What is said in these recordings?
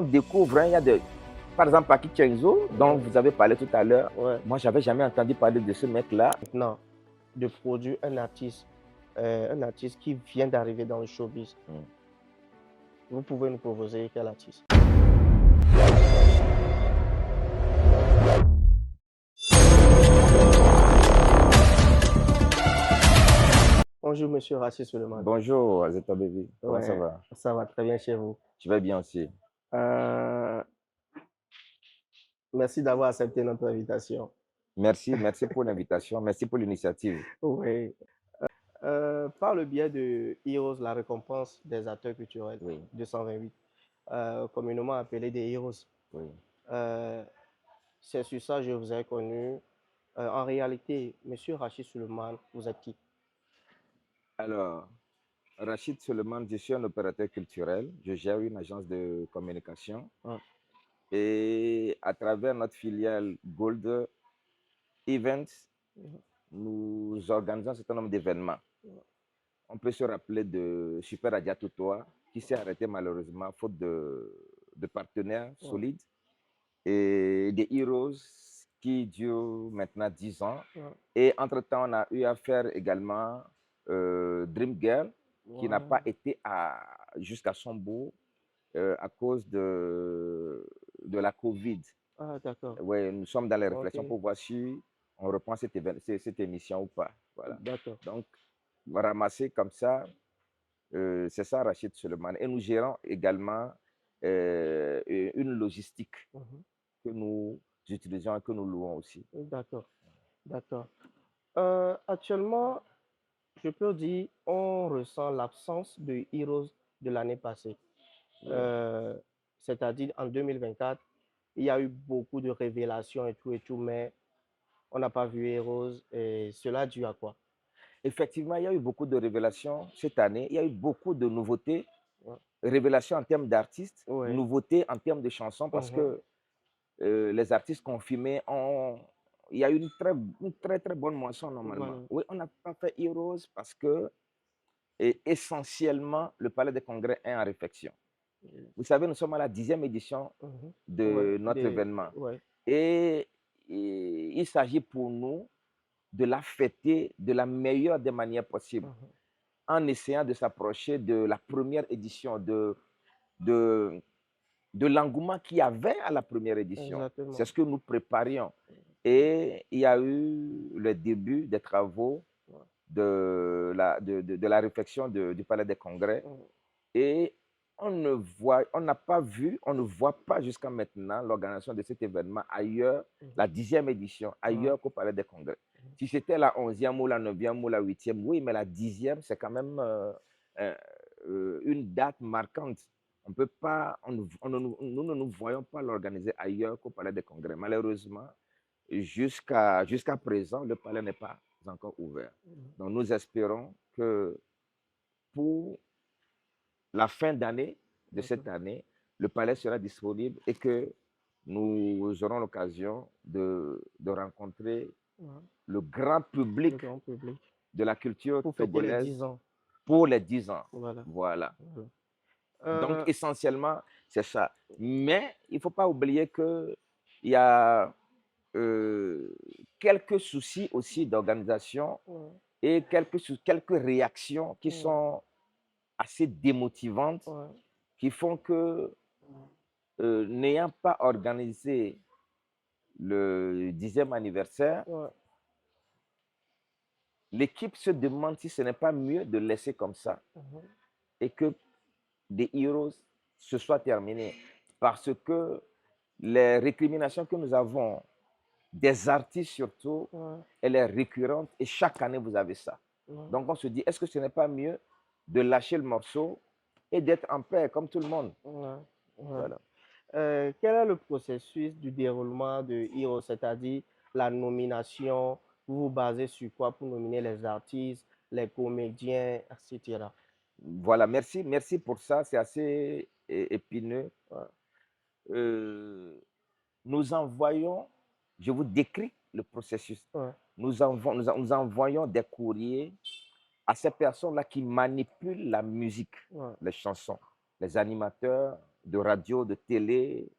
découvre, hein, il y a des... Par exemple, Paki Chenzo, dont vous avez parlé tout à l'heure, moi, j'avais jamais entendu parler de ce mec-là. Maintenant, de produire un artiste qui vient d'arriver dans le showbiz, vous pouvez nous proposer quel artiste? Bonjour, monsieur Rachid Suleiman. Bonjour, Azeta Baby. Comment ça va? Ça va très bien chez vous. Je vais bien aussi. Merci d'avoir accepté notre invitation. Merci pour l'invitation. Merci pour l'initiative. Oui. Par le biais de Heroes, la récompense des acteurs culturels, 228, communément appelé des Heroes. C'est sur ça que je vous ai connu. En réalité, monsieur Rachid Suleiman, vous êtes qui? Alors, Rachid Suleiman, je suis un opérateur culturel. Je gère une agence de communication. Et à travers notre filiale Gold Events, nous organisons un certain nombre d'événements. On peut se rappeler de Super Adia Totoa, qui s'est arrêté malheureusement faute de partenaires solides, et des Heroes qui durent maintenant 10 ans. Et entre-temps, on a eu à faire également Dream Girl, qui n'a pas été jusqu'à son bout à cause de la Covid. Ah, d'accord. Oui, nous sommes dans les réflexions pour voir si on reprend cette émission ou pas. Voilà. D'accord. Donc, ramasser comme ça, c'est ça Rachid Suleiman. Et nous gérons également une logistique que nous utilisons et que nous louons aussi. D'accord. D'accord. Actuellement, je peux dire, on ressent l'absence de Heroes de l'année passée. C'est-à-dire en 2024, il y a eu beaucoup de révélations et tout, mais on n'a pas vu Heroes. Et cela dû à quoi? Effectivement, il y a eu beaucoup de révélations cette année. Il y a eu beaucoup de nouveautés. Révélations en termes d'artistes, nouveautés en termes de chansons, parce que les artistes confirmés ont... Il y a eu une très bonne moisson normalement. Oui, on n'a pas fait Heroes parce que essentiellement, le Palais des Congrès est en réflexion. Vous savez, nous sommes à la 10e édition de notre événement. Et il s'agit pour nous de la fêter de la meilleure des manières possibles, en essayant de s'approcher de la première édition, de l'engouement qu'il y avait à la première édition. C'est ce que nous préparions. Et il y a eu le début des travaux de la réflexion du Palais des Congrès. Et on n'a pas vu, on ne voit pas jusqu'à maintenant l'organisation de cet événement ailleurs, la 10e édition, ailleurs qu'au Palais des Congrès. Si c'était la 11e ou la 9e ou la 8e, oui, mais la 10e, c'est quand même une date marquante. On peut pas, nous ne nous voyons pas l'organiser ailleurs qu'au Palais des Congrès. Malheureusement, jusqu'à présent, le palais n'est pas encore ouvert. Donc, nous espérons que pour la fin d'année de cette année, le palais sera disponible et que nous aurons l'occasion de rencontrer le grand public de la culture togolaise pour les 10 ans. Voilà. Donc, essentiellement, c'est ça. Mais il ne faut pas oublier qu'il y a quelques soucis aussi d'organisation et quelques réactions qui sont assez démotivantes, qui font que, n'ayant pas organisé le 10e anniversaire, l'équipe se demande si ce n'est pas mieux de laisser comme ça et que des Heroes se soient terminés. Parce que les récriminations que nous avons des artistes surtout, elle est récurrente et chaque année vous avez ça. Donc on se dit, est-ce que ce n'est pas mieux de lâcher le morceau et d'être en paix comme tout le monde? Voilà. Quel est le processus du déroulement de Heroes, c'est-à-dire la nomination? Vous vous basez sur quoi pour nominer les artistes, les comédiens, etc.? Voilà, merci pour ça, c'est assez épineux. Nous envoyons, je vous décris le processus. Nous envoyons des courriers à ces personnes-là qui manipulent la musique, les chansons, les animateurs de radio, de télé,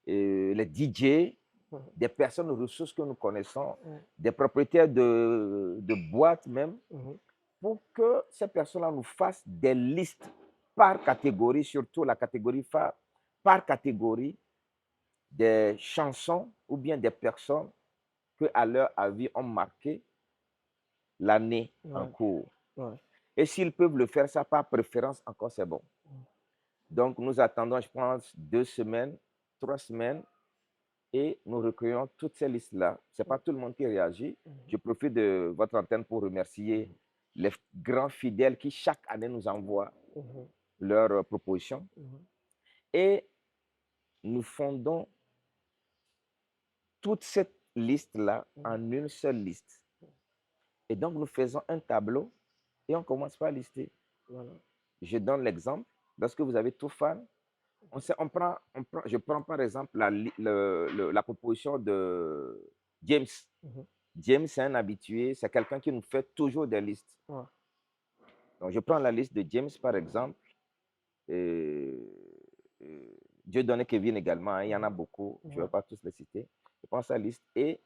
les DJ, des personnes ressources que nous connaissons, des propriétaires de boîtes même, pour que ces personnes-là nous fassent des listes par catégorie, surtout la catégorie phare, par catégorie des chansons ou bien des personnes que, à leur avis, ont marqué l'année en cours. Et s'ils peuvent le faire, ça par préférence, encore c'est bon. Donc, nous attendons, je pense, 2 semaines, 3 semaines, et nous recueillons toutes ces listes-là. Ce n'est pas tout le monde qui réagit. Je profite de votre antenne pour remercier les grands fidèles qui, chaque année, nous envoient leurs propositions. Et nous fondons toute cette liste-là en une seule liste. Et donc, nous faisons un tableau et on commence par lister. Je donne l'exemple. Lorsque vous avez Toufan, je prends par exemple la proposition de James. James, c'est un habitué, c'est quelqu'un qui nous fait toujours des listes. Donc, je prends la liste de James, par exemple. Dieudonné Kevin également, hein, il y en a beaucoup, je ne vais pas tous les citer. Je prends sa liste et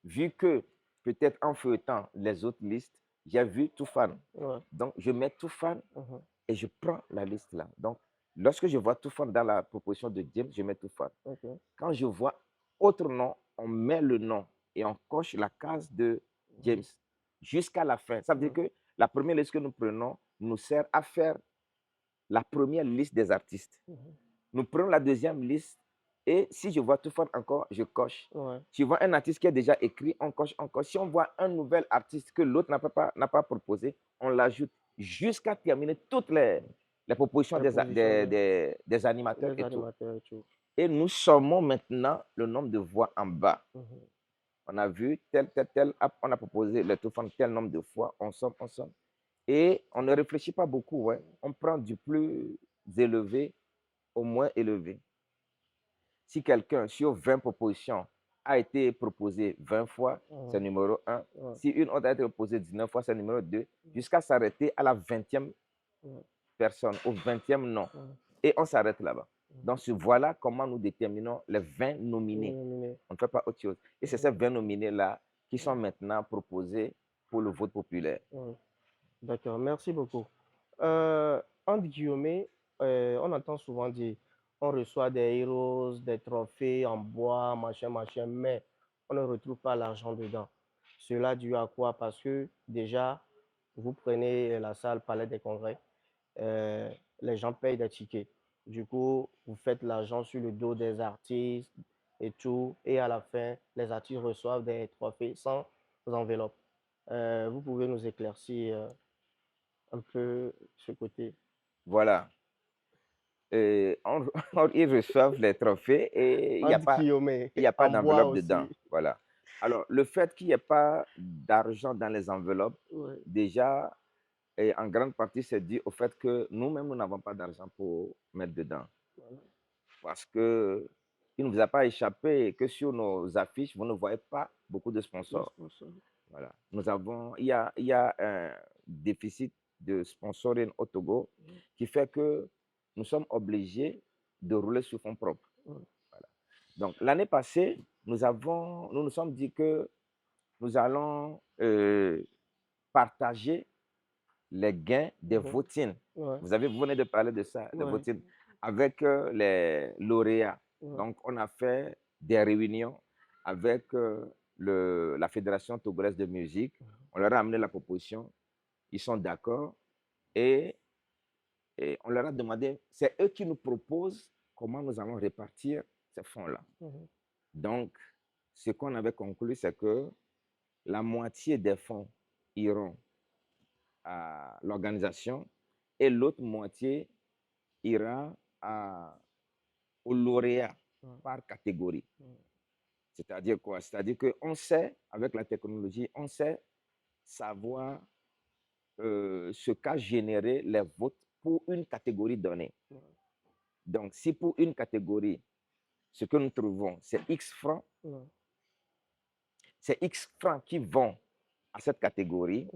vu que peut-être en feuilletant les autres listes, j'ai vu Toufan. Donc, je mets Toufan et je prends la liste là. Donc, lorsque je vois Toufan dans la proposition de James, je mets Toufan. Quand je vois autre nom, on met le nom et on coche la case de James jusqu'à la fin. Ça veut dire que la première liste que nous prenons nous sert à faire la première liste des artistes. Nous prenons la deuxième liste et si je vois Toufan encore, je coche. Si je vois un artiste qui est déjà écrit, on coche encore. Si on voit un nouvel artiste que l'autre n'a pas proposé, on l'ajoute jusqu'à terminer toutes les propositions des animateurs et tout. Et nous sommons maintenant le nombre de voix en bas. On a vu tel, on a proposé le Toufan tel nombre de fois, on somme. Et on ne réfléchit pas beaucoup, on prend du plus élevé au moins élevé. Si quelqu'un, sur 20 propositions, a été proposé 20 fois, c'est numéro 1. Si une autre a été proposée 19 fois, c'est numéro 2, jusqu'à s'arrêter à la 20e personne, au 20e nom. Et on s'arrête là-bas. Donc, voilà comment nous déterminons les 20 nominés. On ne fait pas autre chose. Et c'est ces 20 nominés-là qui sont maintenant proposés pour le vote populaire. D'accord, merci beaucoup. Entre guillemets, on entend souvent dire on reçoit des heroes, des trophées en bois, machin, mais on ne retrouve pas l'argent dedans. Cela dû à quoi? Parce que déjà, vous prenez la salle Palais des Congrès, les gens payent des tickets. Du coup, vous faites l'argent sur le dos des artistes et tout, et à la fin, les artistes reçoivent des trophées sans enveloppe. Vous pouvez nous éclaircir un peu ce côté. Voilà. Ils reçoivent les trophées et il n'y a pas d'enveloppe dedans. Voilà. Alors, le fait qu'il n'y ait pas d'argent dans les enveloppes, déjà, et en grande partie, c'est dû au fait que nous-mêmes, nous n'avons pas d'argent pour mettre dedans. Parce qu'il ne vous a pas échappé que sur nos affiches, vous ne voyez pas beaucoup de sponsors. Voilà. Il y a un déficit de sponsoring au Togo qui fait que nous sommes obligés de rouler sur fonds propres. Voilà. Donc, l'année passée, nous nous sommes dit que nous allons partager les gains des votines. Vous venez de parler de ça, les votines, avec les lauréats. Donc, on a fait des réunions avec la Fédération togolaise de musique. On leur a amené la proposition. Ils sont d'accord. Et on leur a demandé, c'est eux qui nous proposent comment nous allons répartir ces fonds-là. Donc, ce qu'on avait conclu, c'est que la moitié des fonds iront à l'organisation et l'autre moitié ira aux lauréats par catégorie. C'est-à-dire quoi? C'est-à-dire qu'on sait, avec la technologie, on sait savoir ce qu'a généré les votes pour une catégorie donnée. Donc, si pour une catégorie, ce que nous trouvons, c'est X francs, c'est X francs qui vont à cette catégorie,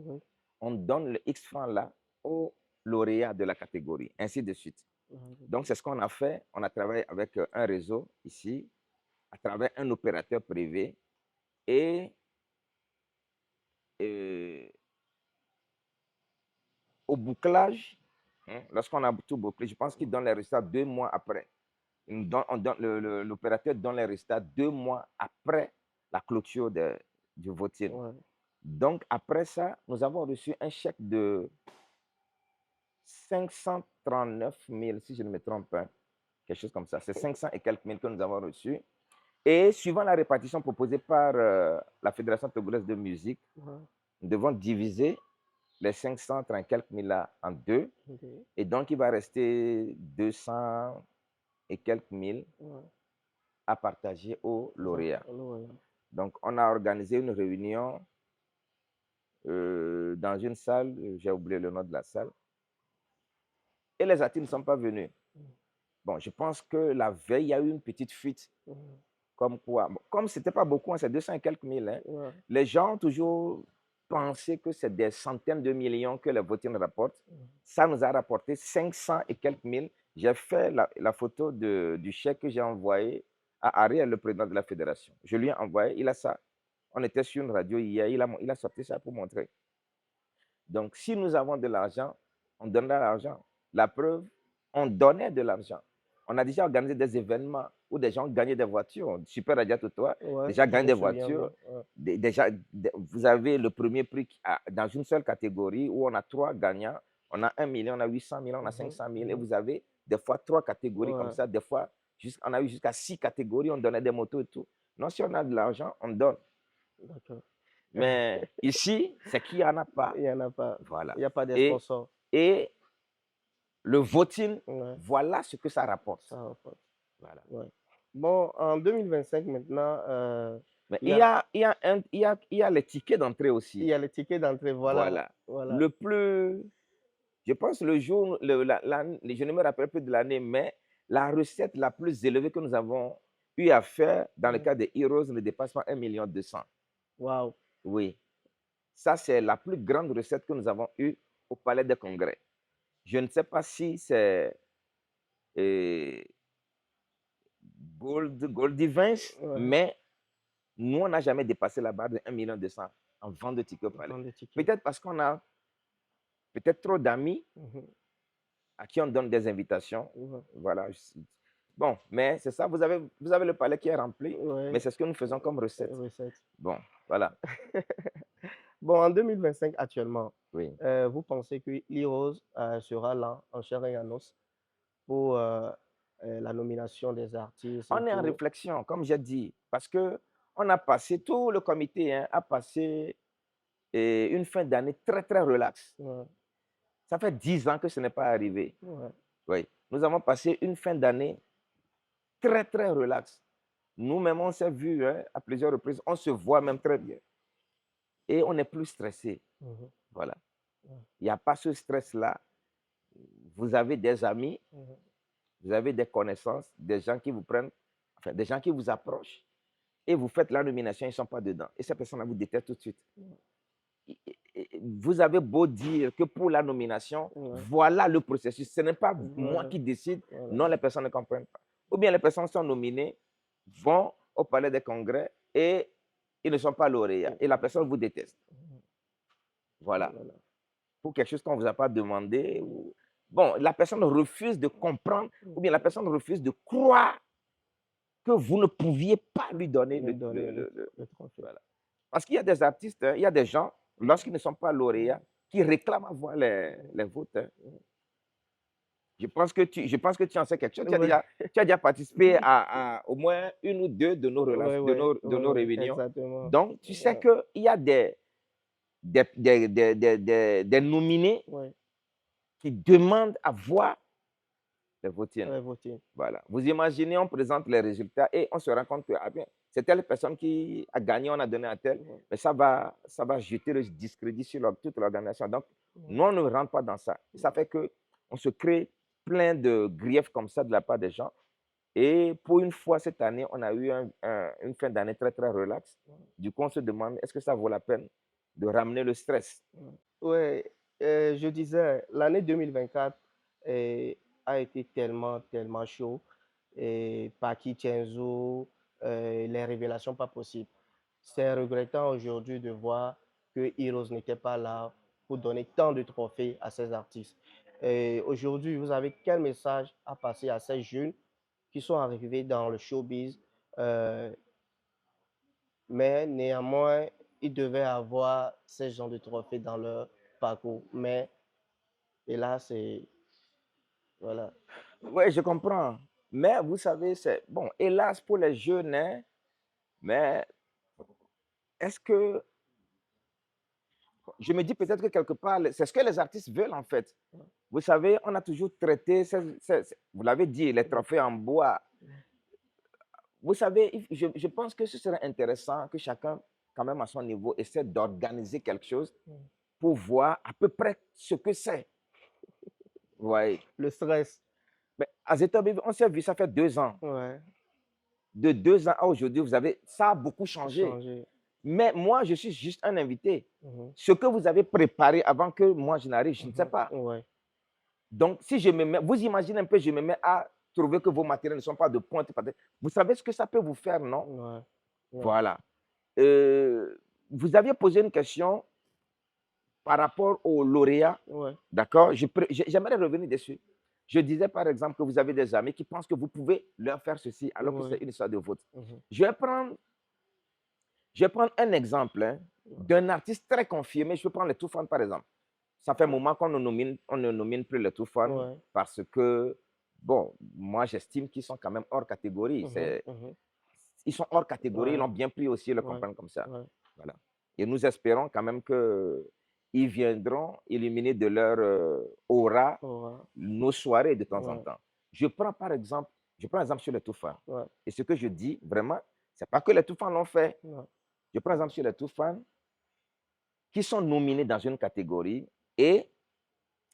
on donne le X francs là au lauréat de la catégorie, ainsi de suite. Donc, c'est ce qu'on a fait. On a travaillé avec un réseau ici, à travers un opérateur privé. Et au bouclage, lorsqu'on a tout bouclé, je pense qu'il donne les résultats 2 mois après. L'opérateur donne les résultats 2 mois après la clôture du voting. Ouais. Donc, après ça, nous avons reçu un chèque de 539 000, si je ne me trompe pas, quelque chose comme ça. C'est 500 et quelques mille que nous avons reçus. Et suivant la répartition proposée par la Fédération togolaise de musique, nous devons diviser les 530 et quelques mille là en deux. Et donc, il va rester 200 et quelques mille à partager aux lauréats. Donc, on a organisé une réunion dans une salle, j'ai oublié le nom de la salle, et les artistes ne sont pas venus. Bon, je pense que la veille, il y a eu une petite fuite. Comme quoi, bon, comme ce n'était pas beaucoup, hein, c'est 200 et quelques mille, hein, les gens ont toujours pensé que c'est des centaines de millions que les votings rapportent. Ça nous a rapporté 500 et quelques mille. J'ai fait la photo du chèque que j'ai envoyé à Ariel, le président de la fédération. Je lui ai envoyé, il a ça. On était sur une radio hier, il a sorti ça pour montrer. Donc, si nous avons de l'argent, on donnera l'argent. La preuve, on donnait de l'argent. On a déjà organisé des événements où des gens gagnaient des voitures. Super Radio Totoa, déjà gagné des voitures. Déjà, vous avez le premier prix dans une seule catégorie où on a 3 gagnants. On a 1 million, on a 800 000, on a 500 000. Et vous avez des fois 3 catégories comme ça. Des fois, on a eu jusqu'à 6 catégories. On donnait des motos et tout. Non, si on a de l'argent, on donne. D'accord. Mais ici, c'est qu'il n'y en a pas. Il n'y en a pas. Voilà. Il n'y a pas de sponsors. Et le voting, voilà ce que ça rapporte. Ça rapporte. Voilà. Bon, en 2025 maintenant... mais il y a les tickets d'entrée aussi. Il y a les tickets d'entrée, voilà. Le plus... Je pense le jour... je ne me rappelle plus de l'année, mais la recette la plus élevée que nous avons eu à faire dans le cas des Heroes ne dépasse pas 1,2 million. Wow. Oui. Ça, c'est la plus grande recette que nous avons eue au Palais des Congrès. Je ne sais pas si c'est Gold Events, mais nous, on n'a jamais dépassé la barre de 1,2 million en vente de tickets au Palais. Peut-être parce qu'on a peut-être trop d'amis à qui on donne des invitations. Voilà. Bon, mais c'est ça, vous avez le Palais qui est rempli, mais c'est ce que nous faisons comme recette. Bon, voilà. Bon, en 2025, actuellement, vous pensez que l'Heroes sera là, en chair et en os, pour la nomination des artistes? On est en réflexion, comme j'ai dit, parce qu'on a passé, tout le comité a passé une fin d'année très, très relaxe. Ça fait 10 ans que ce n'est pas arrivé. Oui. Nous avons passé une fin d'année très, très relaxe. Nous-mêmes, on s'est vus à plusieurs reprises, on se voit même très bien. Et on est plus stressé. Voilà. Il n'y a pas ce stress-là. Vous avez des amis, vous avez des connaissances, des gens qui vous prennent, enfin, des gens qui vous approchent, et vous faites la nomination, ils ne sont pas dedans. Et ces personnes-là vous détestent tout de suite. Vous avez beau dire que pour la nomination, voilà le processus. Ce n'est pas moi qui décide. Non, les personnes ne comprennent pas. Ou bien les personnes sont nominées, vont au Palais des Congrès et ils ne sont pas lauréats. Et la personne vous déteste. Voilà. Pour quelque chose qu'on ne vous a pas demandé. Bon, la personne refuse de comprendre ou bien la personne refuse de croire que vous ne pouviez pas lui donner le trophée. Voilà. Parce qu'il y a des artistes, il y a des gens, lorsqu'ils ne sont pas lauréats, qui réclament avoir les votes. Je pense que tu en sais quelque chose. Tu as déjà participé à au moins une ou deux de nos réunions. Exactement. Donc, tu sais qu'il y a des nominés qui demandent à voir les votings. Voilà. Vous imaginez, on présente les résultats et on se rend compte que c'est telle personne qui a gagné, on a donné à telle, mais ça va jeter le discrédit sur toute l'organisation. Donc, nous, on ne rentre pas dans ça. Ça fait qu'on se crée plein de griefs comme ça de la part des gens. Et pour une fois, cette année, on a eu une fin d'année très, très relaxe. Du coup, on se demande, est-ce que ça vaut la peine de ramener le stress? Oui, je disais, l'année 2024 a été tellement, tellement chaud. Et Paki Chenzo, les révélations pas possibles. C'est regrettant aujourd'hui de voir que Heroes n'était pas là pour donner tant de trophées à ces artistes. Et aujourd'hui, vous avez quel message à passer à ces jeunes qui sont arrivés dans le showbiz, euh, mais néanmoins, ils devaient avoir ces genres de trophées dans leur parcours. Mais hélas, c'est... Voilà. Oui, je comprends. Mais vous savez, c'est bon, hélas pour les jeunes, hein, mais est-ce que je me dis peut-être que quelque part, c'est ce que les artistes veulent en fait. Vous savez, on a toujours traité, vous l'avez dit, les trophées en bois. Vous savez, je pense que ce serait intéressant que chacun, quand même à son niveau, essaie d'organiser quelque chose pour voir à peu près ce que c'est. Ouais. Le stress. Mais à Zetabi, on s'est vu, ça fait 2 ans. Ouais. De 2 ans à aujourd'hui, ça a beaucoup changé. Mais moi, je suis juste un invité. Ce que vous avez préparé avant que moi je n'arrive, je ne sais pas. Ouais. Donc, si je me mets, vous imaginez un peu, je me mets à trouver que vos matériels ne sont pas de pointe. Vous savez ce que ça peut vous faire, non? Ouais. Ouais. Voilà. Vous aviez posé une question par rapport aux lauréats. Ouais. D'accord? J'aimerais revenir dessus. Je disais par exemple que vous avez des amis qui pensent que vous pouvez leur faire ceci alors que c'est une histoire de vote. Je vais prendre un exemple d'un artiste très confirmé. Je vais prendre les Toufan par exemple. Ça fait un moment qu'on ne nomine plus les Toufan parce que, bon, moi j'estime qu'ils sont quand même hors catégorie. Ils sont hors catégorie, ils l'ont bien pris aussi, ils le comprennent comme ça. Voilà. Et nous espérons quand même qu'ils viendront éliminer de leur aura nos soirées de temps en temps. Je prends exemple sur les Toufan. Et ce que je dis, vraiment, ce n'est pas que les Toufan l'ont fait. Je prends exemple sur les Toufan qui sont nominés dans une catégorie et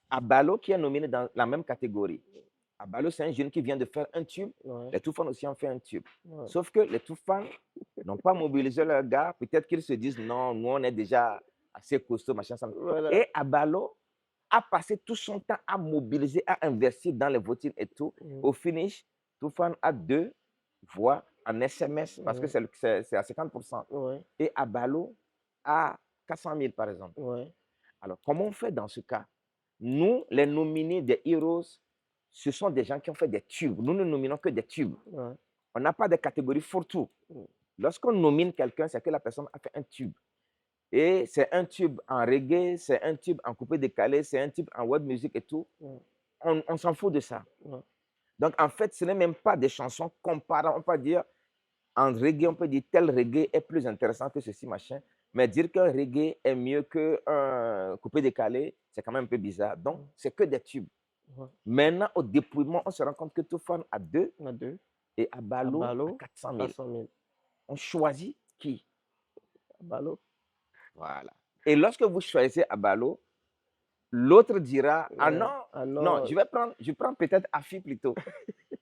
Abalo qui est nominé dans la même catégorie. Abalo, c'est un jeune qui vient de faire un tube. Les Toufan aussi ont fait un tube. Sauf que les Toufan n'ont pas mobilisé leurs gars. Peut-être qu'ils se disent, non, nous, on est déjà assez costaud, machin. Et Abalo a passé tout son temps à mobiliser, à investir dans les votings et tout. Au finish, Toufan a 2 voix en SMS parce que c'est à 50%. Et Abalo a 400 000, par exemple. Alors, comment on fait dans ce cas? Nous, les nominés des Heroes, ce sont des gens qui ont fait des tubes. Nous ne nominons que des tubes. On n'a pas de catégorie fourre-tout. Lorsqu'on nomine quelqu'un, c'est que la personne a fait un tube. Et c'est un tube en reggae, c'est un tube en coupé décalé, c'est un tube en web music et tout. On s'en fout de ça. Donc, en fait, ce n'est même pas des chansons comparables. On peut dire, en reggae, on peut dire tel reggae est plus intéressant que ceci, machin. Mais dire qu'un reggae est mieux qu'un coupé décalé, c'est quand même un peu bizarre. Donc, c'est que des tubes. Maintenant, au dépouillement, on se rend compte que Toufan a 2 et Abalo a 400 000. On choisit qui? Abalo. Voilà. Et lorsque vous choisissez Abalo, l'autre dira, ah non, je prends peut-être Afi plutôt.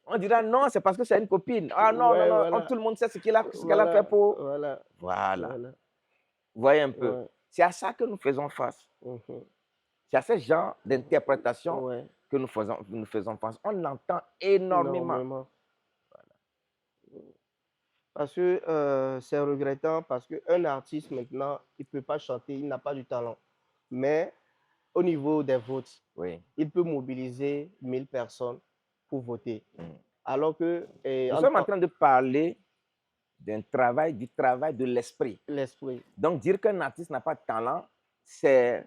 On dira non, c'est parce que c'est une copine. Ah non, non, tout le monde sait ce qu'elle a fait pour. Voilà. Vous voyez un peu. C'est à ça que nous faisons face. C'est à ce genre d'interprétation que nous faisons face. On l'entend énormément. Parce que c'est regrettant, parce qu'un artiste maintenant, il ne peut pas chanter, il n'a pas du talent. Mais au niveau des votes, il peut mobiliser 1000 personnes pour voter. Alors que... Nous sommes en train de parler du travail de l'esprit. Donc, dire qu'un artiste n'a pas de talent, c'est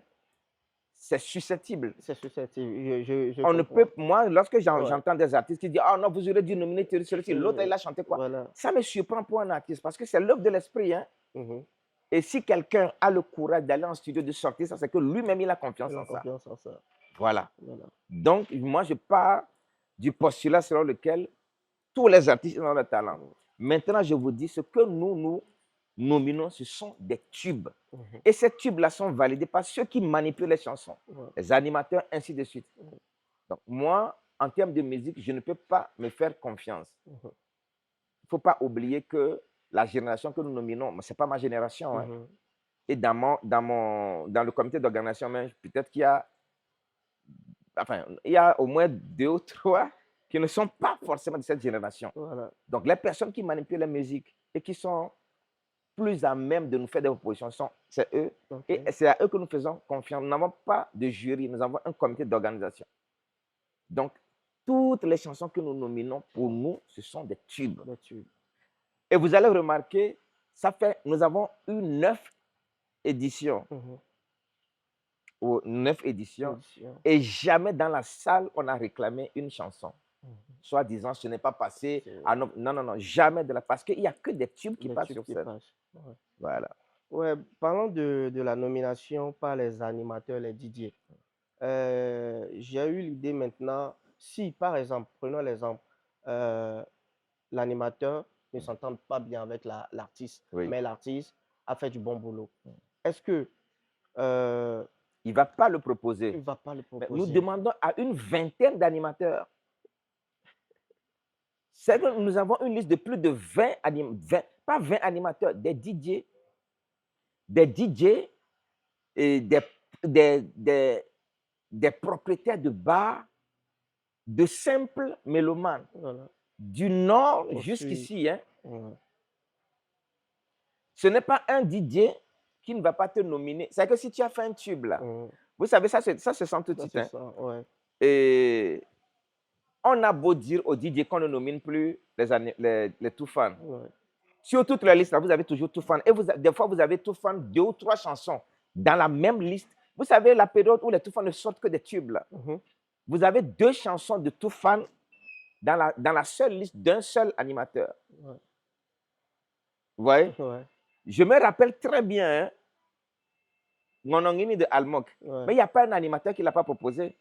susceptible. C'est susceptible. On ne peut, moi, lorsque j'entends des artistes qui disent « Ah non, vous aurez dû nominer celui-ci, l'autre, il a chanté quoi ?» Ça me surprend pour un artiste parce que c'est l'œuvre de l'esprit. Hein? Et si quelqu'un a le courage d'aller en studio, de sortir ça, c'est que lui-même, il a confiance en ça. Voilà. Donc, moi, je pars du postulat selon lequel tous les artistes ont le talent. Maintenant, je vous dis, ce que nous nominons, ce sont des tubes. Et ces tubes-là sont validés par ceux qui manipulent les chansons, les animateurs, ainsi de suite. Donc, moi, en termes de musique, je ne peux pas me faire confiance. Il ne faut pas oublier que la génération que nous nominons, ce n'est pas ma génération. Hein. Et dans le comité d'organisation, peut-être qu'il y a enfin, il y a au moins 2 ou 3 qui ne sont pas forcément de cette génération. Voilà. Donc, les personnes qui manipulent la musique et qui sont plus à même de nous faire des propositions, c'est eux. Et OK. c'est à eux que nous faisons confiance. Nous n'avons pas de jury, nous avons un comité d'organisation. Donc, toutes les chansons que nous nominons, pour nous, ce sont des tubes. Des tubes. Et vous allez remarquer, nous avons eu 9 éditions. 9 éditions. Et jamais dans la salle, on a réclamé une chanson. Soit disant, ce n'est pas passé. Non, non, non, jamais de la. Parce qu'il n'y a que des tubes qui passent sur scène. Ouais. Voilà. Ouais, parlant de la nomination par les animateurs, les DJ, j'ai eu l'idée maintenant, si par exemple, prenons l'exemple, l'animateur ne s'entend pas bien avec l'artiste, Oui. mais l'artiste a fait du bon boulot. Est-ce que il ne va pas le proposer? il ne va pas le proposer. Nous demandons à une vingtaine d'animateurs. C'est que nous avons une liste de plus de 20 pas 20 animateurs, des DJ et des propriétaires de bars, de simples mélomanes, Voilà. du nord Au jusqu'ici. Hein. Ouais. Ce n'est pas un DJ qui ne va pas te nominer. C'est que si tu as fait un tube là, vous savez, ça se sent tout de suite. Hein. Ouais. Et on a beau dire aux DJ qu'on ne nomine plus les tout fans. Ouais. Sur toute la liste, là, vous avez toujours tout fan. Et des fois, vous avez tout fan 2 ou 3 chansons dans la même liste. Vous savez, la période où les tout fans ne sortent que des tubes, là. Vous avez 2 chansons de tout fan dans la seule liste d'un seul animateur. Ouais. Vous voyez? Ouais. Je me rappelle très bien, hein, Ngonongini de Almok. Ouais. Mais il n'y a pas un animateur qui ne l'a pas proposé.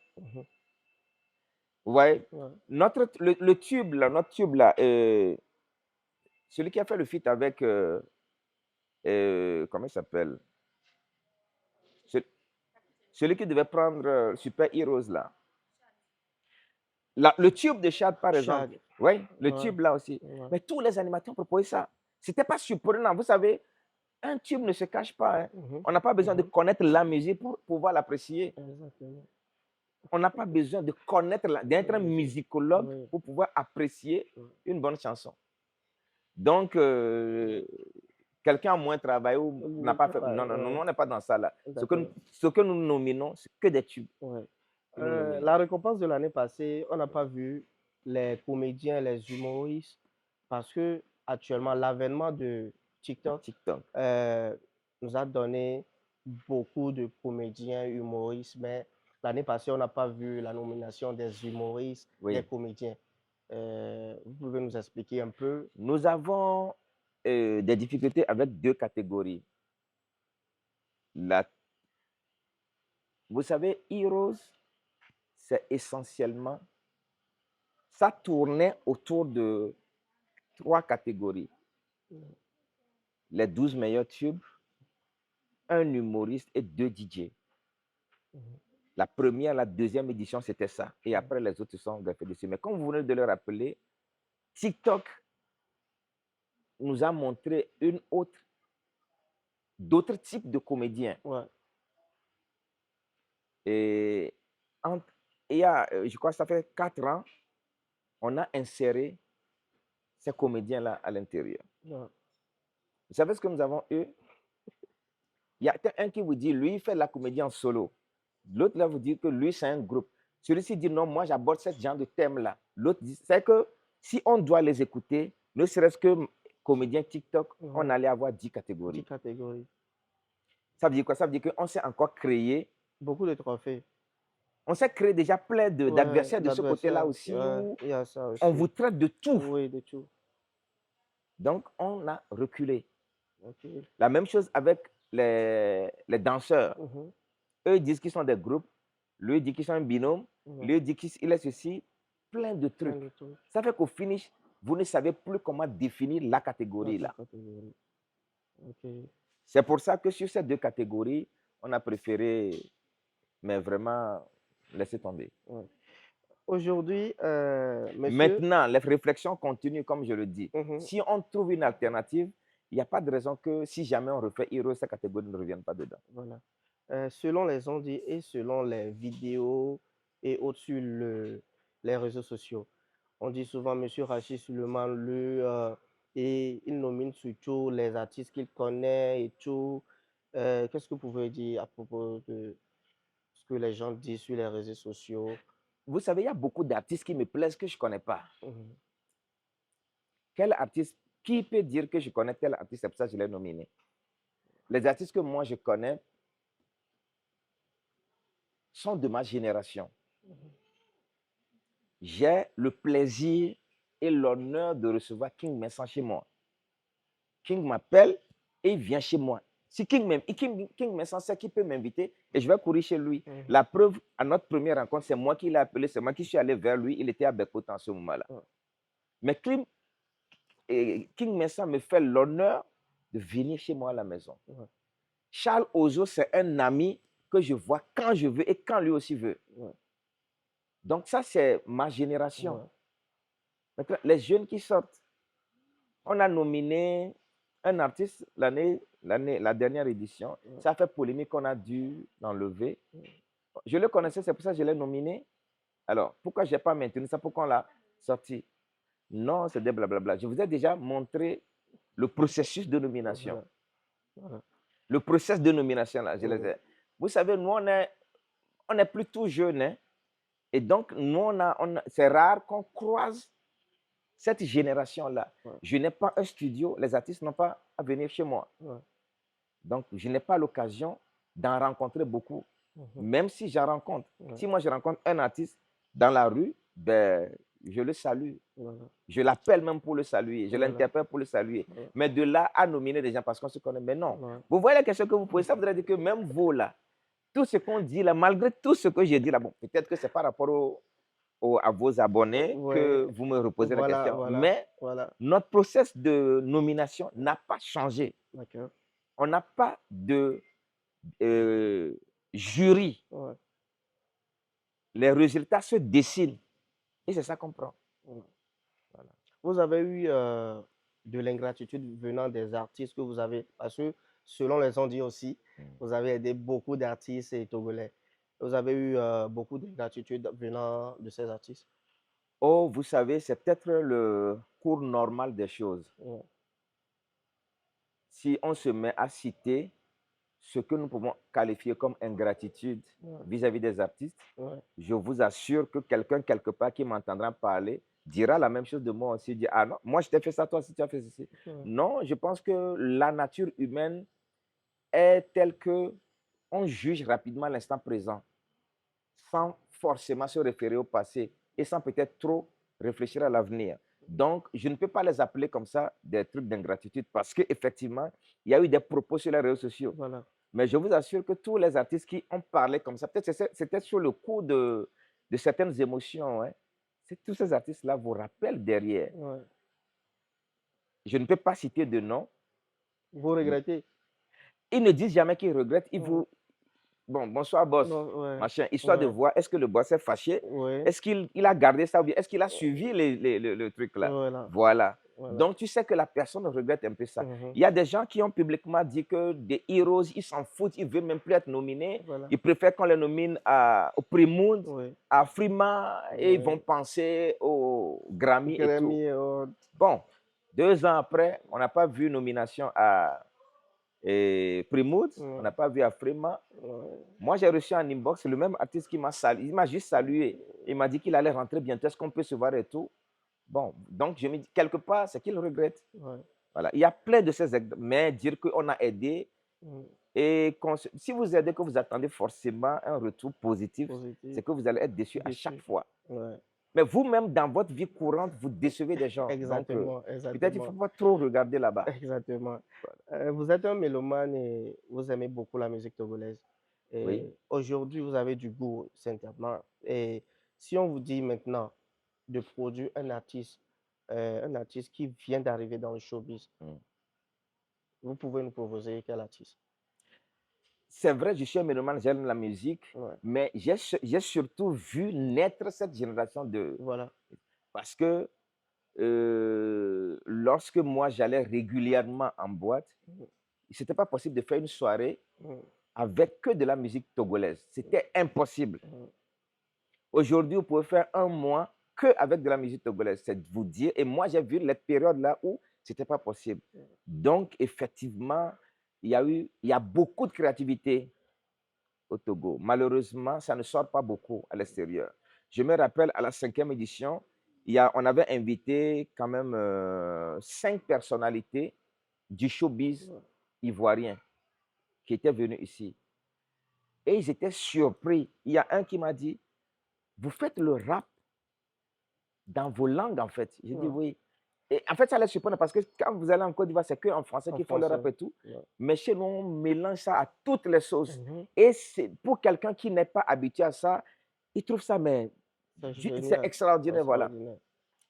Vous voyez? Ouais. Le tube, là, notre tube, là, celui qui a fait le feat avec, comment il s'appelle? Celui qui devait prendre Super Heroes, là. Le tube de Chad, par exemple. Oui, le tube, là aussi. Ouais. Mais tous les animateurs proposaient ça. Ce n'était pas surprenant. Vous savez, un tube ne se cache pas. Hein. On n'a pas besoin de connaître la musique pour pouvoir l'apprécier. On n'a pas besoin de connaître, d'être un musicologue pour pouvoir apprécier une bonne chanson. Donc, quelqu'un a moins travaillé ou n'a pas fait. Non, non, non, on n'est pas dans ça là. Ce que nous nominons, c'est que des tubes. Ouais. La récompense de l'année passée, on n'a pas vu les comédiens, les humoristes, parce que actuellement, l'avènement de TikTok nous a donné beaucoup de comédiens, humoristes, mais l'année passée, on n'a pas vu la nomination des humoristes, des comédiens. Vous pouvez nous expliquer un peu? Nous avons des difficultés avec 2 catégories. Vous savez, Heroes, c'est essentiellement, ça tournait autour de 3 catégories. Les 12 meilleurs tubes, un humoriste et 2 DJ. La première, la deuxième édition, c'était ça. Et après, les autres sont greffés dessus. Mais comme vous venez de le rappeler, TikTok nous a montré d'autres types de comédiens. Ouais. Et il y a, je crois que ça fait 4 ans, on a inséré ces comédiens-là à l'intérieur. Ouais. Vous savez ce que nous avons eu? Il y a un qui vous dit, lui, il fait la comédie en solo. L'autre, là, vous dit que lui, c'est un groupe. Celui-ci dit, non, moi, j'aborde ce genre de thème-là. L'autre dit, c'est que si on doit les écouter, ne serait-ce que comédien TikTok, on allait avoir 10 catégories. 10 catégories. Ça veut dire quoi? Ça veut dire qu'on s'est encore créé beaucoup de trophées. On s'est créé déjà plein d'adversaires de ce côté-là aussi, où il y a ça aussi. on vous traite de tout. Oui, de tout. Donc, on a reculé. Okay. La même chose avec les danseurs. Eux disent qu'ils sont des groupes. Lui dit qu'ils sont un binôme. Lui dit qu'il est ceci. Plein de trucs. Ça fait qu'au finish, vous ne savez plus comment définir la catégorie là. Okay. C'est pour ça que sur ces 2 catégories, on a préféré, mais vraiment, laisser tomber. Ouais. Aujourd'hui, maintenant, les réflexions continuent, comme je le dis. Si on trouve une alternative, il n'y a pas de raison que si jamais on refait Heroes, cette catégorie ne revienne pas dedans. Voilà. Selon les ondes et selon les vidéos et autres sur les réseaux sociaux. On dit souvent Monsieur Rachid Suleiman, et il nomine surtout les artistes qu'il connaît et tout. Qu'est-ce que vous pouvez dire à propos de ce que les gens disent sur les réseaux sociaux? Vous savez, il y a beaucoup d'artistes qui me plaisent que je ne connais pas. Mhm. Quel artiste, qui peut dire que je connais tel artiste, c'est pour ça que je l'ai nominé? Les artistes que moi je connais sont de ma génération. J'ai le plaisir et l'honneur de recevoir King Vincent chez moi. King m'appelle et il vient chez moi. Si King Vincent sait qu'il peut m'inviter et je vais courir chez lui. La preuve, à notre première rencontre, c'est moi qui l'ai appelé, c'est moi qui suis allé vers lui. Il était à Bekota en ce moment-là. Mais King Vincent me fait l'honneur de venir chez moi à la maison. Charles Ozo, c'est un ami que je vois quand je veux et quand lui aussi veut. Donc ça, c'est ma génération. Maintenant, les jeunes qui sortent, on a nominé un artiste la dernière édition. Ça a fait polémique qu'on a dû l'enlever. Je le connaissais, c'est pour ça que je l'ai nominé. Alors, pourquoi je n'ai pas maintenu ça? Pourquoi on l'a sorti? Non, c'est des blablabla. Je vous ai déjà montré le processus de nomination. Le processus de nomination, là, je les ai. Vous savez, nous, on est plutôt jeunes. Hein? Et donc, nous, c'est rare qu'on croise cette génération-là. Je n'ai pas un studio, les artistes n'ont pas à venir chez moi. Donc, je n'ai pas l'occasion d'en rencontrer beaucoup, même si j'en rencontre. Si moi, je rencontre un artiste dans la rue, ben, je le salue. Je l'appelle même pour le saluer. Je l'interpelle pour le saluer. Mais de là à nominer des gens parce qu'on se connaît, mais non. Vous voyez la question que vous posez, ça voudrait dire que même vous, là, tout ce qu'on dit, là, malgré tout ce que j'ai dit, là, bon, peut-être que c'est par rapport à vos abonnés que vous me reposez la question. Mais notre process de nomination n'a pas changé. On n'a pas de jury. Les résultats se dessinent. Et c'est ça qu'on prend. Vous avez eu de l'ingratitude venant des artistes que vous avez, parce que selon les gens dit aussi, vous avez aidé beaucoup d'artistes et togolais. Vous avez eu beaucoup d'ingratitude venant de ces artistes? Oh, vous savez, c'est peut-être le cours normal des choses. Si on se met à citer ce que nous pouvons qualifier comme ingratitude vis-à-vis des artistes, je vous assure que quelqu'un quelque part qui m'entendra parler dira la même chose de moi aussi. Dit, ah non, moi je t'ai fait ça, toi aussi tu as fait ceci. Non, je pense que la nature humaine est telle que on juge rapidement l'instant présent sans forcément se référer au passé et sans peut-être trop réfléchir à l'avenir. Donc, je ne peux pas les appeler comme ça des trucs d'ingratitude parce qu'effectivement, il y a eu des propos sur les réseaux sociaux. Mais je vous assure que tous les artistes qui ont parlé comme ça, peut-être c'était sur le coup de certaines émotions, hein, tous ces artistes-là vous rappellent derrière. Je ne peux pas citer de nom. Vous regrettez? Ils ne disent jamais qu'ils regrettent. Ils vous... Bon, bonsoir, boss. Machin, histoire de voir, est-ce que le boss est fâché? Est-ce qu'il a gardé ça ou bien est-ce qu'il a suivi le truc là? Voilà. Donc, tu sais que la personne regrette un peu ça. Il y a des gens qui ont publiquement dit que des heroes, ils s'en foutent, ils ne veulent même plus être nominés. Ils préfèrent qu'on les nomine au Prix Monde, à Frima, et ils vont penser au Grammy et tout. Bon, 2 ans après, on n'a pas vu nomination à Prix Mood, on n'a pas vu à Frima. Moi, j'ai reçu en inbox le même artiste qui m'a salué. Il m'a juste salué. Il m'a dit qu'il allait rentrer bientôt. Est-ce qu'on peut se voir et tout? Bon, donc je me dis, quelque part, c'est qu'il regrette. Voilà. Il y a plein de ces exemples. Mais dire qu'on a aidé, et si vous aidez, que vous attendez forcément un retour positif, c'est que vous allez être déçu à chaque fois. Mais vous-même, dans votre vie courante, vous décevez des gens. Exactement. Donc, peut-être qu'il ne faut pas trop regarder là-bas. Exactement. Vous êtes un mélomane et vous aimez beaucoup la musique togolaise. Aujourd'hui, vous avez du goût, sincèrement. Et si on vous dit maintenant de produire un artiste qui vient d'arriver dans le showbiz, vous pouvez nous proposer quel artiste? C'est vrai, je suis un mélomane, j'aime la musique, mais j'ai surtout vu naître cette génération de... Voilà. Parce que lorsque moi, j'allais régulièrement en boîte, ce n'était pas possible de faire une soirée avec que de la musique togolaise. C'était impossible. Aujourd'hui, vous pouvez faire un mois qu'avec de la musique togolaise. C'est de vous dire. Et moi, j'ai vu les périodes là où ce n'était pas possible. Donc, effectivement, il y a beaucoup de créativité au Togo. Malheureusement, ça ne sort pas beaucoup à l'extérieur. Je me rappelle, à la 5e édition, on avait invité quand même 5 personnalités du showbiz ivoirien qui étaient venus ici. Et ils étaient surpris. Il y a un qui m'a dit, vous faites le rap dans vos langues, en fait. J'ai dit oui. Et en fait, ça les surprendre parce que quand vous allez en Côte d'Ivoire, c'est qu'en français qu'ils font le rap et tout. Mais chez nous, on mélange ça à toutes les sauces. Et c'est pour quelqu'un qui n'est pas habitué à ça, il trouve ça, mais c'est extraordinaire, voilà.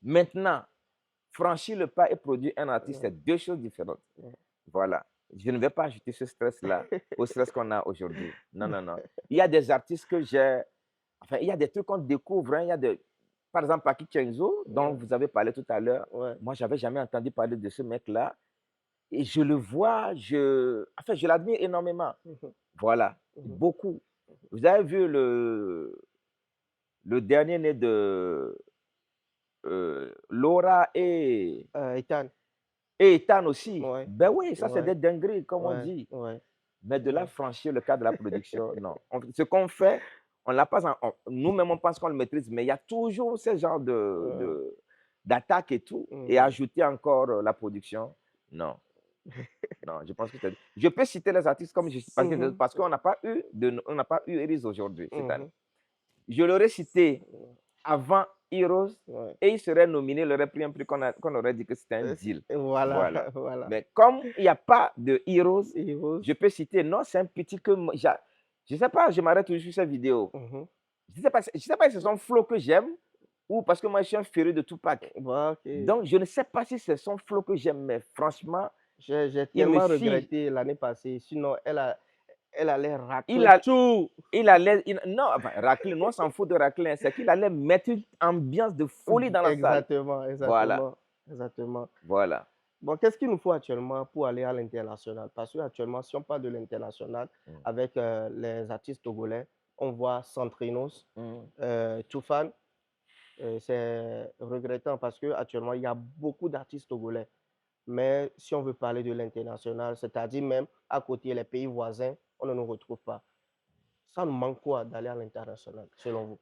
Maintenant, franchir le pas et produire un artiste, c'est deux choses différentes. Voilà. Je ne vais pas ajouter ce stress-là au stress qu'on a aujourd'hui. Non, non, non. Il y a des artistes que j'ai... Enfin, il y a des trucs qu'on découvre. Hein. Il y a des... Par exemple, Paki Kenzo, dont vous avez parlé tout à l'heure. Moi, je n'avais jamais entendu parler de ce mec-là. Et je le vois, enfin, je l'admire énormément. Voilà, beaucoup. Vous avez vu le dernier né de Laura et Ethan. Et Ethan aussi. Ben oui, ça c'est des dingueries, comme on dit. Mais de là, franchir le cadre de la production, non. Ce qu'on fait, on l'a pas. Nous-mêmes, on pense qu'on le maîtrise, mais il y a toujours ce genre d'attaque et tout. Et ajouter encore la production, non. Non, je pense que je peux citer les artistes comme parce qu'on n'a pas eu Heroes aujourd'hui, cette année. Je l'aurais cité avant Heroes et il serait nominé, il aurait pris un prix qu'on aurait dit que c'était un deal. Voilà. Mais comme il n'y a pas de Heroes, je peux citer, non, c'est un petit que je ne sais pas, je m'arrête toujours sur cette vidéo. Je ne sais pas si c'est son flow que j'aime ou parce que moi je suis un féru de Tupac. Donc je ne sais pas si c'est son flow que j'aime, mais franchement, j'ai tellement regretté l'année passée. Sinon, elle allait racler tout. Non, enfin, racler, nous on s'en fout de racler. C'est qu'il allait mettre une ambiance de folie dans la salle. Exactement. Voilà. Bon, qu'est-ce qu'il nous faut actuellement pour aller à l'international? Parce qu'actuellement, si on parle de l'international, avec les artistes togolais, on voit Centrinos, Toufan. C'est regrettant parce qu'actuellement, il y a beaucoup d'artistes togolais. Mais si on veut parler de l'international, c'est-à-dire même à côté les pays voisins, on ne nous retrouve pas. Ça nous manque quoi d'aller à l'international, selon vous?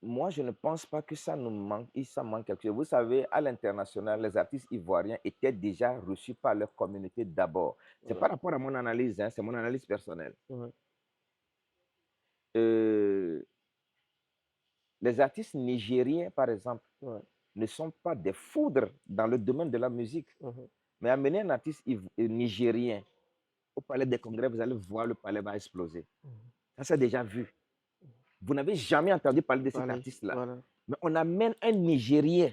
Moi, je ne pense pas que ça nous manque, ça manque quelque chose. Vous savez, à l'international, les artistes ivoiriens étaient déjà reçus par leur communauté d'abord. C'est par rapport à mon analyse, hein, c'est mon analyse personnelle. Les artistes nigériens, par exemple, ne sont pas des foudres dans le domaine de la musique. Mais amener un artiste nigérien au Palais des Congrès, vous allez voir, le palais va exploser. Ça, c'est déjà vu. Vous n'avez jamais entendu parler de cet artiste-là. Mais on amène un Nigérien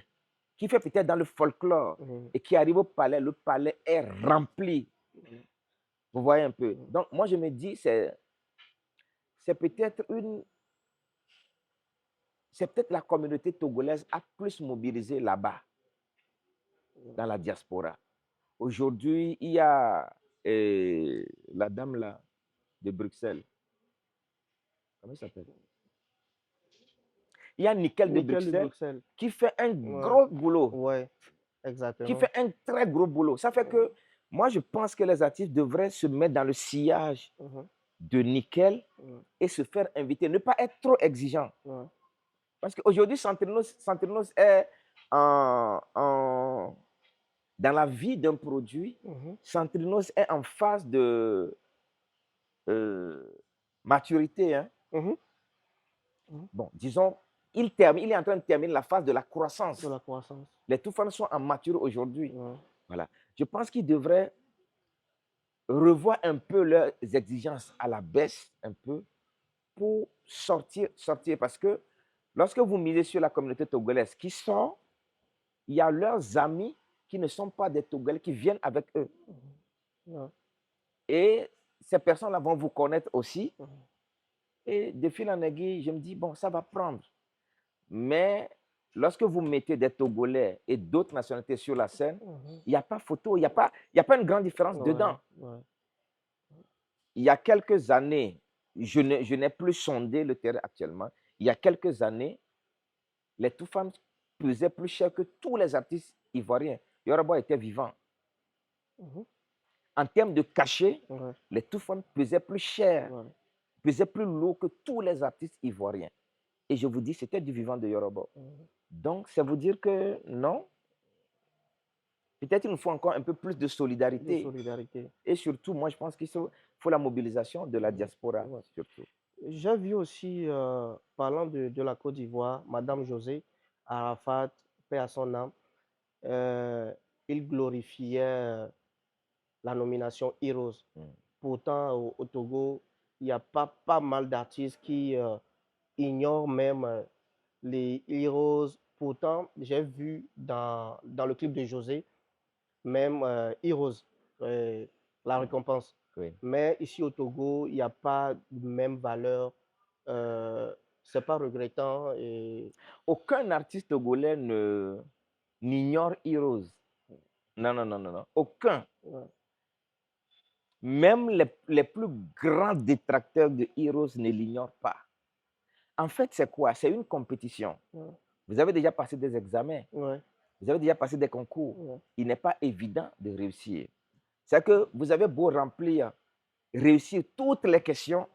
qui fait peut-être dans le folklore et qui arrive au palais, le palais est rempli. Vous voyez un peu. Donc, moi, je me dis, c'est peut-être la communauté togolaise a plus mobilisé là-bas, dans la diaspora. Aujourd'hui, il y a la dame là, de Bruxelles. Comment elle s'appelle? Il y a Nickel de Bruxelles qui fait un gros boulot. Oui, exactement. Qui fait un très gros boulot. Ça fait que moi, je pense que les artistes devraient se mettre dans le sillage de Nickel et se faire inviter. Ne pas être trop exigeant. Parce qu'aujourd'hui, Centrinos est dans la vie d'un produit. Centrinos est en phase de maturité. Hein. Bon, disons, il est en train de terminer la phase de la croissance. Les Toufans sont en mature aujourd'hui. Voilà. Je pense qu'ils devraient revoir un peu leurs exigences à la baisse, un peu, pour sortir. Parce que lorsque vous misez sur la communauté togolaise qui sort, il y a leurs amis qui ne sont pas des Togolais qui viennent avec eux. Et ces personnes-là vont vous connaître aussi. Et de fil en aiguille, je me dis, bon, ça va prendre. Mais lorsque vous mettez des Togolais et d'autres nationalités sur la scène, il n'y a pas photo, il n'y a pas une grande différence dedans. Il y a quelques années, je n'ai plus sondé le terrain actuellement. il y a quelques années, les Toufan pesaient plus cher que tous les artistes ivoiriens. Yoroba était vivant. En termes de cachet, les Toufan pesaient plus cher, pesaient plus lourd que tous les artistes ivoiriens. Et je vous dis, c'était du vivant de Yoroba. Donc, ça veut dire que non, peut-être il nous faut encore un peu plus de solidarité. Et surtout, moi, je pense qu'il faut la mobilisation de la diaspora, surtout. J'ai vu aussi, parlant de la Côte d'Ivoire, Madame José Arafat, paix à son âme, il glorifiait la nomination Heroes. Pourtant, au Togo, il y a pas mal d'artistes qui ignorent même les Heroes. Pourtant, j'ai vu dans le clip de José, même Heroes, la récompense. Oui. Mais ici au Togo, il n'y a pas de même valeur. C'est pas regrettant. Et... Aucun artiste togolais n'ignore Heroes. Non, non, non, non, non. Aucun. Même les plus grands détracteurs de Heroes ne l'ignorent pas. En fait, c'est quoi? C'est une compétition. Vous avez déjà passé des examens. Vous avez déjà passé des concours. Il n'est pas évident de réussir. C'est que vous avez beau réussir toutes les questions,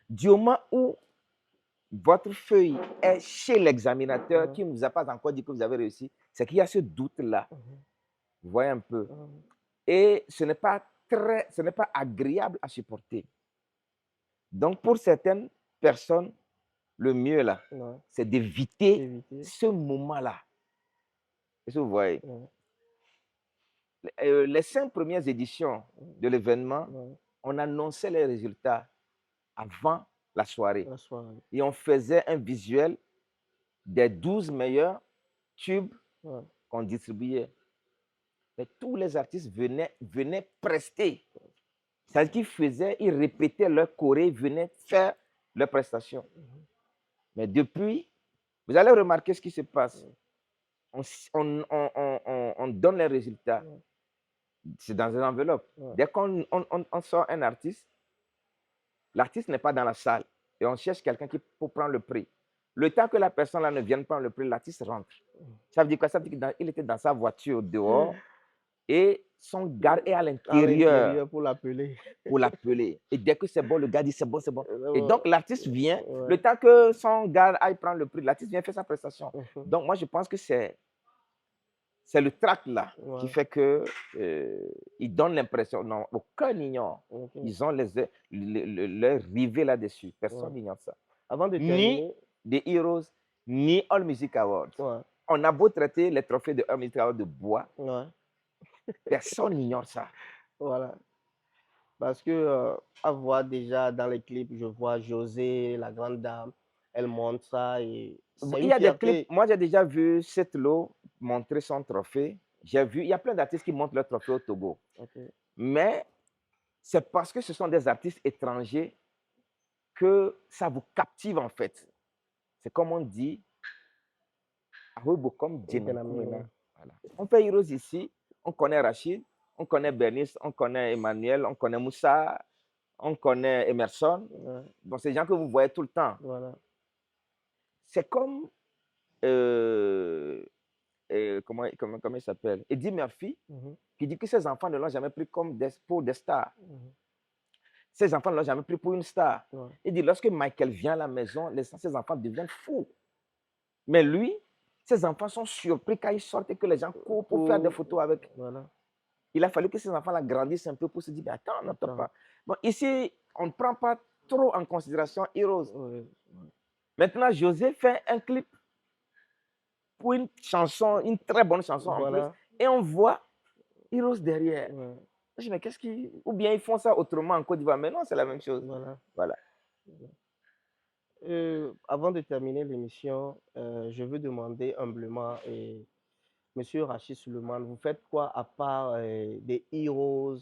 du moment où votre feuille est chez l'examinateur qui ne vous a pas encore dit que vous avez réussi, c'est qu'il y a ce doute-là. Vous voyez un peu. Et ce n'est pas agréable à supporter. Donc, pour certaines personnes, le mieux là, c'est d'éviter ce moment-là. Est-ce que vous voyez? Les 5 premières éditions de l'événement, on annonçait les résultats avant la soirée. Et on faisait un visuel des 12 meilleurs tubes qu'on distribuait. Mais tous les artistes venaient prester. C'est-à-dire qu'ils répétaient leur choré, venaient faire leur prestation. Mais depuis, vous allez remarquer ce qui se passe. On donne les résultats. C'est dans une enveloppe. Dès qu'on sort un artiste, l'artiste n'est pas dans la salle. Et on cherche quelqu'un qui pour prendre le prix. Le temps que la personne là ne vienne prendre le prix, l'artiste rentre. Ça veut dire quoi? Ça veut dire qu'il était dans sa voiture dehors et son gars est à l'intérieur pour l'appeler. Et dès que c'est bon, le gars dit c'est bon, c'est bon. Et donc l'artiste vient, le temps que son gars aille prendre le prix, l'artiste vient faire sa prestation. Donc moi je pense que c'est le tract là qui fait que il donne l'impression, non, aucun n'ignore. Ils ont leur rivet là-dessus. Personne n'ignore ça. Avant de terminer, ni des Heroes, ni All Music Awards. On a beau traiter les trophées de All Music Awards de bois, personne n'ignore ça. Voilà. Parce que à voir déjà dans les clips, je vois José, la grande dame, elle montre ça. Et il y a des clips. Moi, j'ai déjà vu Setlo montrer son trophée. J'ai vu, il y a plein d'artistes qui montrent leur trophée au Togo. Mais c'est parce que ce sont des artistes étrangers que ça vous captive en fait. C'est comme on dit, voilà. On fait Heroes ici, on connaît Rachid, on connaît Bernice, on connaît Emmanuel, on connaît Moussa, on connaît Emerson. Bon, c'est des gens que vous voyez tout le temps. C'est comme, comment il s'appelle? Eddie Murphy, qui dit que ses enfants ne l'ont jamais pris comme pour des stars. Ses enfants ne l'ont jamais pris pour une star. Il dit, lorsque Michael vient à la maison, ses enfants deviennent fous. Mais lui, ses enfants sont surpris quand ils sortent et que les gens courent pour faire des photos avec. Il a fallu que ces enfants-là grandissent un peu pour se dire, attends, n'attends pas. Bon, ici, on ne prend pas trop en considération Heroes. Maintenant, José fait un clip pour une chanson, une très bonne chanson en plus, et on voit Heroes derrière. Je dis, mais qu'est-ce qui... Ou bien ils font ça autrement en Côte d'Ivoire, mais non, c'est la même chose. Voilà. Avant de terminer l'émission, je veux demander humblement, Monsieur Rachid Suleiman, vous faites quoi à part des Heroes?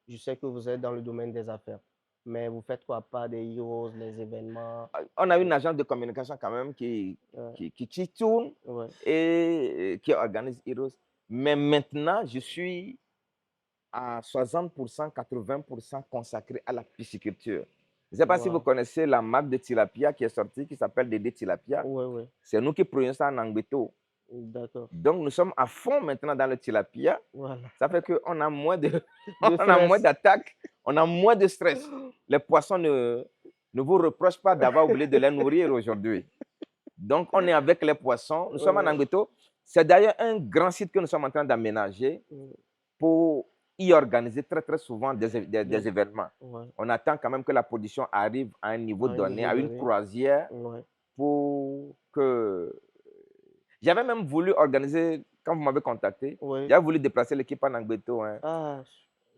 Je sais que vous êtes dans le domaine des affaires, mais vous faites quoi à part des Heroes, les événements? On a une agence de communication quand même qui tourne et qui organise Heroes. Mais maintenant, je suis à 60%, 80% consacré à la pisciculture. Je ne sais pas si vous Wow. connaissez la marque de tilapia qui est sortie, qui s'appelle Dédé Tilapia. Ouais, ouais. C'est nous qui produisons ça en Angbeto. D'accord. Donc, nous sommes à fond maintenant dans le tilapia. Voilà. Ça fait qu'on a moins De on a moins stress. d'attaques, on a moins de stress. Les poissons ne vous reprochent pas d'avoir oublié de les nourrir aujourd'hui. Donc, on est avec les poissons. Nous sommes en Ouais. Angbeto. C'est d'ailleurs un grand site que nous sommes en train d'aménager Mm. pour y organiser très, très souvent des Des- événements. Ouais. On attend quand même que la production arrive à un niveau À un donné, niveau à une donné. croisière, Ouais. pour que... J'avais même voulu organiser, quand vous m'avez contacté, Ouais. j'avais voulu déplacer l'équipe en Angbeto. Hein. Ah,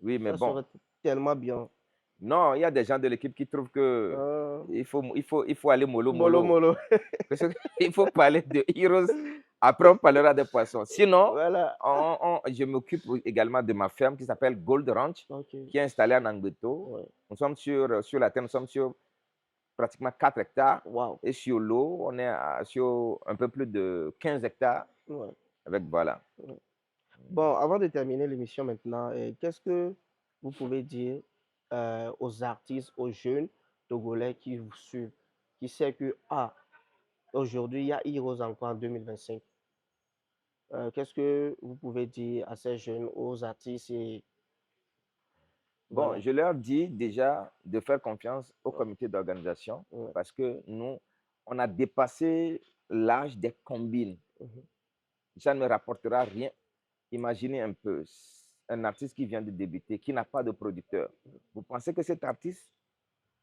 Oui, mais ça bon. serait tellement bien. Non, il y a des gens de l'équipe qui trouvent que Ah. il faut aller mollo Mollo, mollo. mollo. Il faut parler de Heroes, après on parlera des poissons. Sinon, Voilà. je m'occupe également de ma ferme qui s'appelle Gold Ranch, Ok. qui est installée en Angbeto. Ouais. Nous sommes sur la terre, nous sommes sur pratiquement 4 hectares. Wow. Et sur l'eau, on est sur un peu plus de 15 hectares. Ouais. Avec voilà. Ouais. Bon, avant de terminer l'émission maintenant, qu'est-ce que vous pouvez dire aux artistes, aux jeunes Togolais qui vous suivent, qui savent que, aujourd'hui, il y a Heroes encore en 2025. Qu'est-ce que vous pouvez dire à ces jeunes, aux artistes et Bon, voilà. je leur dis déjà de faire confiance au Ouais. comité d'organisation Ouais. parce que nous, on a dépassé l'âge des combines. Mhm. Ça ne rapportera rien. Imaginez un peu un artiste qui vient de débuter, qui n'a pas de producteur. Vous pensez que cet artiste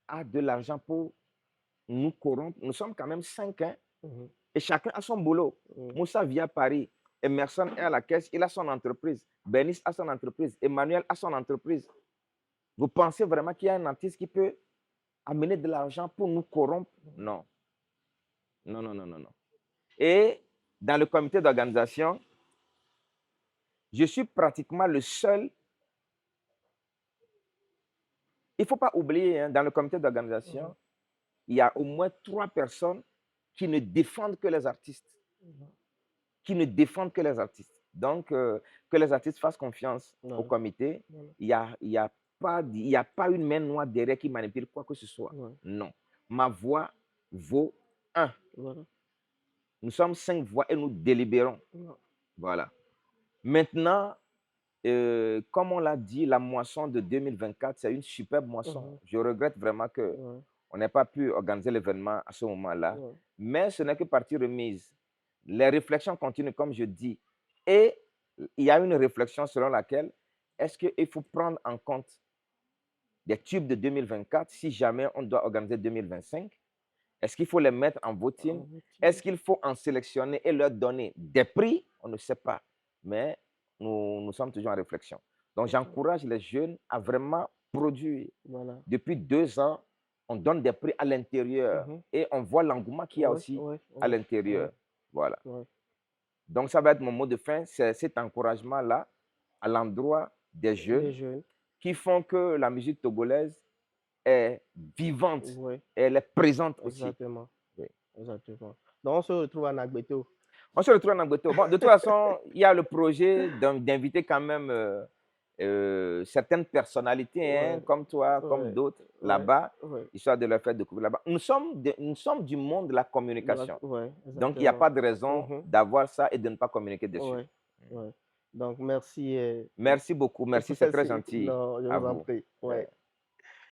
a de l'argent pour nous corrompre? Nous sommes quand même 5, hein, Mhm. et chacun a son boulot. Mhm. Moussa vit à Paris. Emerson est à la caisse, il a son entreprise. Bernice a son entreprise. Emmanuel a son entreprise. Vous pensez vraiment qu'il y a un artiste qui peut amener de l'argent pour nous corrompre? Non. Non, non, non, non, non. Et dans le comité d'organisation, je suis pratiquement le seul. Il ne faut pas oublier, hein, dans le comité d'organisation, il y a au moins 3 personnes qui ne défendent que les artistes. Qui ne défendent que les artistes. Donc, que les artistes fassent confiance au comité. Il n'y a pas une main noire derrière qui manipule quoi que ce soit. Non. Ma voix vaut 1. Nous sommes 5 voix et nous délibérons. Voilà. Maintenant, comme on l'a dit, la moisson de 2024, c'est une superbe moisson. Je regrette vraiment qu'on n'ait pas pu organiser l'événement à ce moment-là. Mais ce n'est que partie remise. Les réflexions continuent, comme je dis. Et il y a une réflexion selon laquelle est-ce qu'il faut prendre en compte des tubes de 2024 si jamais on doit organiser 2025? Est-ce qu'il faut les mettre en voting? Est-ce qu'il faut en sélectionner et leur donner des prix? On ne sait pas. Mais nous sommes toujours en réflexion. Donc, j'encourage les jeunes à vraiment produire. Voilà. Depuis 2 ans, on donne des prix à l'intérieur et on voit l'engouement qu'il y a aussi à l'intérieur. Voilà. Donc, ça va être mon mot de fin. C'est cet encouragement-là à l'endroit des jeunes qui font que la musique togolaise est vivante et elle est présente aussi. Exactement. Oui. Exactement. Donc, on se retrouve à Nagbeto. On se retrouve à Nagbeto. Bon, de toute façon, il y a le projet d'inviter quand même certaines personnalités, hein, comme toi, comme d'autres, là-bas, histoire de leur faire découvrir là-bas. Nous sommes du monde de la communication. Donc, il n'y a pas de raison d'avoir ça et de ne pas communiquer dessus. Donc, merci. Merci beaucoup. Merci, c'est très gentil. Non, je vous en prie.